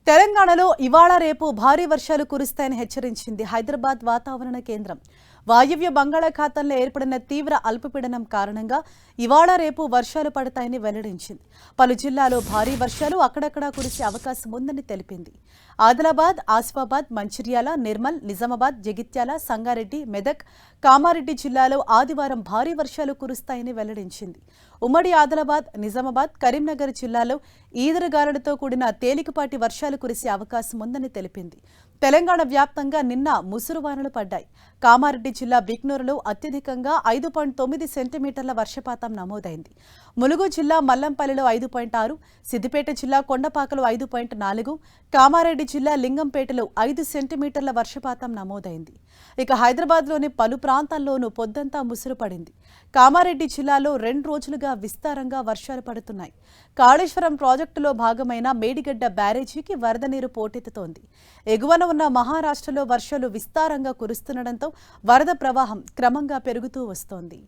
తెలంగాణలో ఇవాళ రేపు భారీ వర్షాలు కురుస్తాయని హెచ్చరించింది హైదరాబాద్ వాతావరణ కేంద్రం. వాయువ్య బంగాళాఖాతంలో ఏర్పడిన తీవ్ర అల్పపీడనం కారణంగా ఇవాళ రేపు వర్షాలు పడతాయని వెల్లడించింది. పలు జిల్లాల్లో భారీ వర్షాలు అక్కడక్కడా కురిసే అవకాశం ఉందని తెలిపింది. ఆదిలాబాద్, ఆసిఫాబాద్, మంచిర్యాల, నిర్మల్, నిజామాబాద్, జగిత్యాల, సంగారెడ్డి, మెదక్, కామారెడ్డి జిల్లాలో ఆదివారం భారీ వర్షాలు కురుస్తాయని వెల్లడించింది. ఉమ్మడి ఆదిలాబాద్, నిజామాబాద్, కరీంనగర్ జిల్లాలో ఈదురుగాలులతో కూడిన తేలికపాటి వర్షాలు కురిసే అవకాశం ఉందని తెలిపింది. తెలంగాణ వ్యాప్తంగా నిన్న ముసురు వానలు పడ్డాయి. కామారెడ్డి జిల్లా బిక్నూరులో అత్యధికంగా 5.9 సెంటీమీటర్ల వర్షపాతం నమోదైంది. ములుగు జిల్లా మల్లంపల్లిలో 5.6, సిద్దిపేట జిల్లా కొండపాకలో 5.4, కామారెడ్డి జిల్లా లింగంపేటలో 5 సెంటీమీటర్ల వర్షపాతం నమోదైంది. ఇక హైదరాబాద్లోని పలు ప్రాంతాల్లోనూ పొద్దంతా ముసురు పడింది. కామారెడ్డి జిల్లాలో 2 రోజులుగా విస్తారంగా వర్షాలు పడుతున్నాయి. కాళేశ్వరం ప్రాజెక్టులో భాగమైన మేడిగడ్డ బ్యారేజీకి వరద నీరు పోటెత్తుతోంది. ఎగువన ఉన్న మహారాష్ట్రలో వర్షాలు విస్తారంగా కురుస్తుండటంతో వరద ప్రవాహం క్రమంగా పెరుగుతూ వస్తోంది.